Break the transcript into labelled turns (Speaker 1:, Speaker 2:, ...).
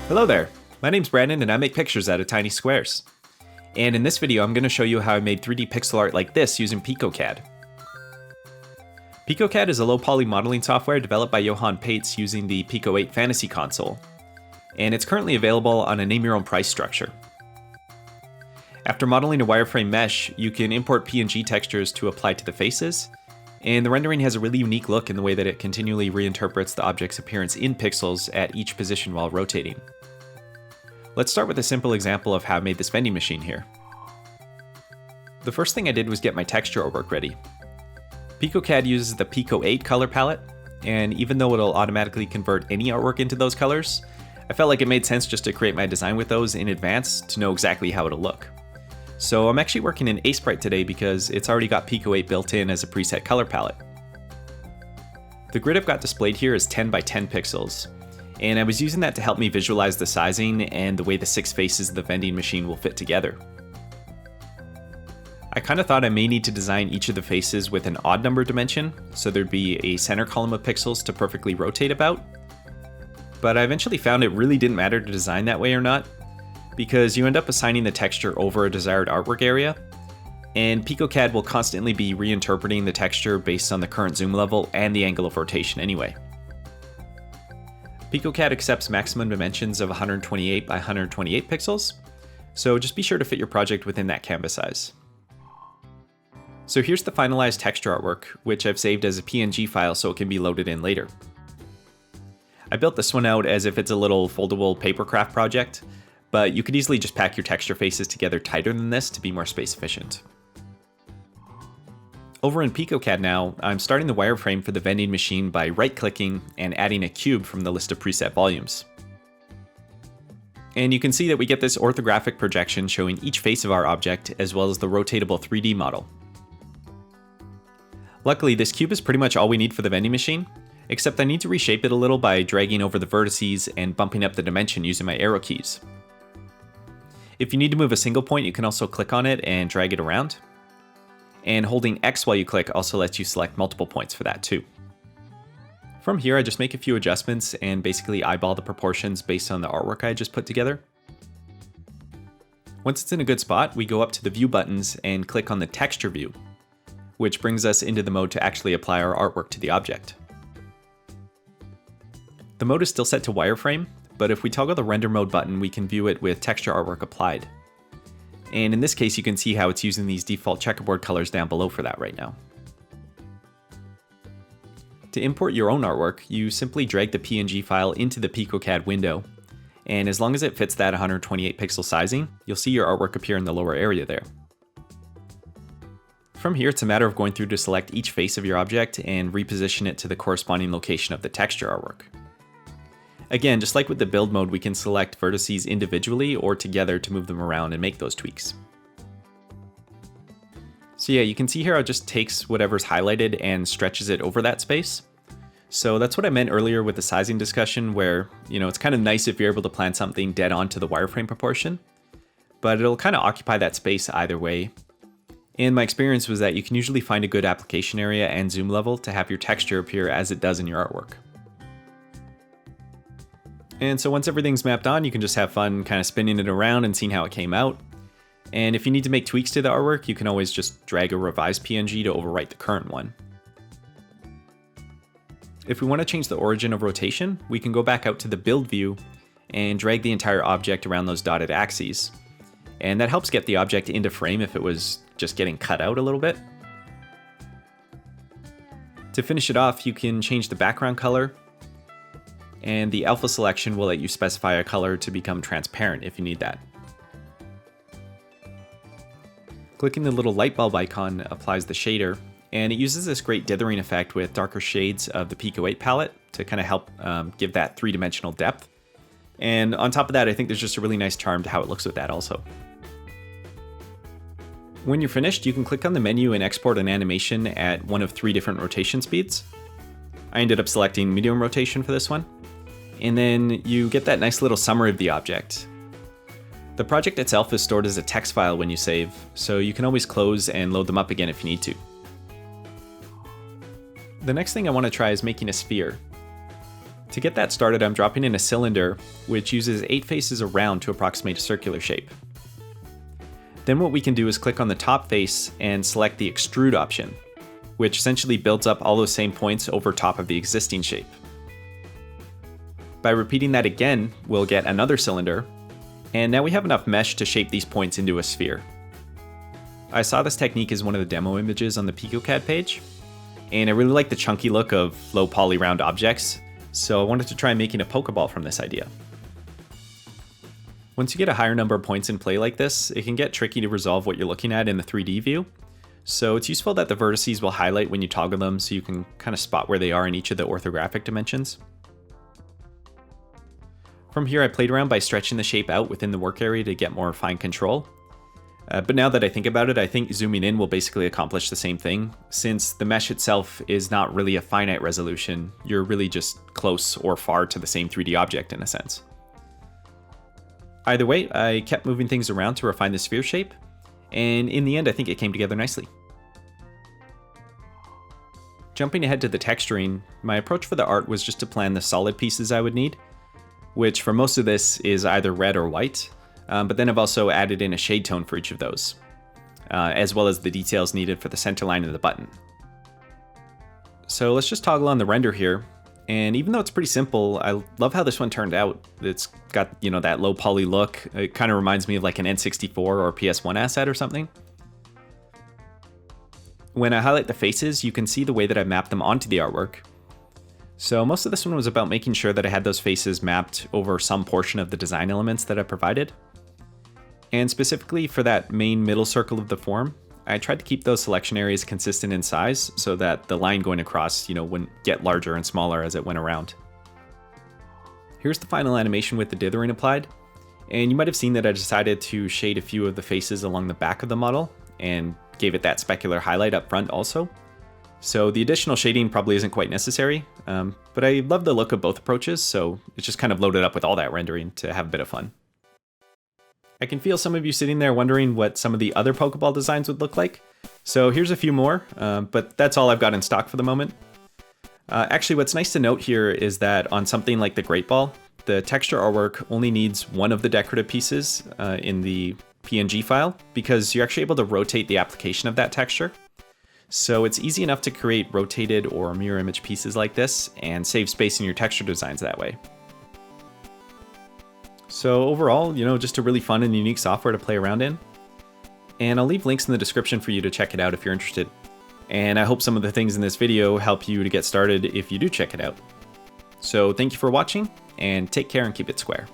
Speaker 1: Hello there, my name's Brandon and I make pictures out of tiny squares. And in this video I'm going to show you how I made 3D pixel art like this using picoCAD. picoCAD is a low poly modeling software developed by Johan Pates using the Pico 8 Fantasy console, and it's currently available on a name your own price structure. After modeling a wireframe mesh, you can import PNG textures to apply to the faces, and the rendering has a really unique look in the way that it continually reinterprets the object's appearance in pixels at each position while rotating. Let's start with a simple example of how I made this vending machine here. The first thing I did was get my texture artwork ready. picoCAD uses the Pico 8 color palette, and even though it'll automatically convert any artwork into those colors, I felt like it made sense just to create my design with those in advance to know exactly how it'll look. So I'm actually working in Aseprite today because it's already got Pico 8 built in as a preset color palette. The grid I've got displayed here is 10 by 10 pixels, and I was using that to help me visualize the sizing and the way the 6 faces of the vending machine will fit together. I kind of thought I may need to design each of the faces with an odd number dimension, so there'd be a center column of pixels to perfectly rotate about. But I eventually found it really didn't matter to design that way or not, because you end up assigning the texture over a desired artwork area, and picoCAD will constantly be reinterpreting the texture based on the current zoom level and the angle of rotation anyway. picoCAD accepts maximum dimensions of 128 by 128 pixels, so just be sure to fit your project within that canvas size. So here's the finalized texture artwork, which I've saved as a PNG file so it can be loaded in later. I built this one out as if it's a little foldable papercraft project, but you could easily just pack your texture faces together tighter than this to be more space efficient. Over in picoCAD now, I'm starting the wireframe for the vending machine by right-clicking and adding a cube from the list of preset volumes. And you can see that we get this orthographic projection showing each face of our object as well as the rotatable 3D model. Luckily, this cube is pretty much all we need for the vending machine, except I need to reshape it a little by dragging over the vertices and bumping up the dimension using my arrow keys. If you need to move a single point, you can also click on it and drag it around. And holding X while you click also lets you select multiple points for that too. From here, I just make a few adjustments and basically eyeball the proportions based on the artwork I just put together. Once it's in a good spot, we go up to the view buttons and click on the texture view, which brings us into the mode to actually apply our artwork to the object. The mode is still set to wireframe, but if we toggle the render mode button, we can view it with texture artwork applied. And in this case, you can see how it's using these default checkerboard colors down below for that right now. To import your own artwork, you simply drag the PNG file into the picoCAD window, and as long as it fits that 128 pixel sizing, you'll see your artwork appear in the lower area there. From here, it's a matter of going through to select each face of your object and reposition it to the corresponding location of the texture artwork. Again, just like with the build mode, we can select vertices individually or together to move them around and make those tweaks. So yeah, you can see here how it just takes whatever's highlighted and stretches it over that space. So that's what I meant earlier with the sizing discussion where, it's kind of nice if you're able to plan something dead on to the wireframe proportion, but it'll kind of occupy that space either way. And my experience was that you can usually find a good application area and zoom level to have your texture appear as it does in your artwork. And so once everything's mapped on, you can just have fun kind of spinning it around and seeing how it came out. And if you need to make tweaks to the artwork, you can always just drag a revised PNG to overwrite the current one. If we want to change the origin of rotation, we can go back out to the build view and drag the entire object around those dotted axes. And that helps get the object into frame if it was just getting cut out a little bit. To finish it off, you can change the background color, and the alpha selection will let you specify a color to become transparent if you need that. Clicking the little light bulb icon applies the shader, and it uses this great dithering effect with darker shades of the Pico 8 palette to kind of help give that three-dimensional depth. And on top of that, I think there's just a really nice charm to how it looks with that also. When you're finished, you can click on the menu and export an animation at one of 3 different rotation speeds. I ended up selecting medium rotation for this one. And then you get that nice little summary of the object. The project itself is stored as a text file when you save, so you can always close and load them up again if you need to. The next thing I want to try is making a sphere. To get that started, I'm dropping in a cylinder, which uses 8 faces around to approximate a circular shape. Then what we can do is click on the top face and select the extrude option, which essentially builds up all those same points over top of the existing shape. By repeating that again, we'll get another cylinder, and now we have enough mesh to shape these points into a sphere. I saw this technique as one of the demo images on the picoCAD page, and I really like the chunky look of low poly round objects, so I wanted to try making a Pokeball from this idea. Once you get a higher number of points in play like this, it can get tricky to resolve what you're looking at in the 3D view, so it's useful that the vertices will highlight when you toggle them so you can kind of spot where they are in each of the orthographic dimensions. From here I played around by stretching the shape out within the work area to get more fine control. But now that I think about it, I think zooming in will basically accomplish the same thing. Since the mesh itself is not really a finite resolution, you're really just close or far to the same 3D object in a sense. Either way, I kept moving things around to refine the sphere shape, and in the end I think it came together nicely. Jumping ahead to the texturing, my approach for the art was just to plan the solid pieces I would need, which for most of this is either red or white. But then I've also added in a shade tone for each of those, as well as the details needed for the center line of the button. So let's just toggle on the render here, and even though it's pretty simple, I love how this one turned out. It's got, that low poly look. It kind of reminds me of like an N64 or PS1 asset or something. When I highlight the faces, you can see the way that I mapped them onto the artwork. So most of this one was about making sure that I had those faces mapped over some portion of the design elements that I provided. And specifically for that main middle circle of the form, I tried to keep those selection areas consistent in size so that the line going across, wouldn't get larger and smaller as it went around. Here's the final animation with the dithering applied, and you might have seen that I decided to shade a few of the faces along the back of the model and gave it that specular highlight up front also. So the additional shading probably isn't quite necessary, but I love the look of both approaches, so it's just kind of loaded up with all that rendering to have a bit of fun. I can feel some of you sitting there wondering what some of the other Pokeball designs would look like. So here's a few more, but that's all I've got in stock for the moment. Actually, what's nice to note here is that on something like the Great Ball, the texture artwork only needs one of the decorative pieces in the PNG file, because you're actually able to rotate the application of that texture. So it's easy enough to create rotated or mirror image pieces like this and save space in your texture designs that way. So overall, just a really fun and unique software to play around in. And I'll leave links in the description for you to check it out if you're interested. And I hope some of the things in this video help you to get started if you do check it out. So thank you for watching, and take care and keep it square.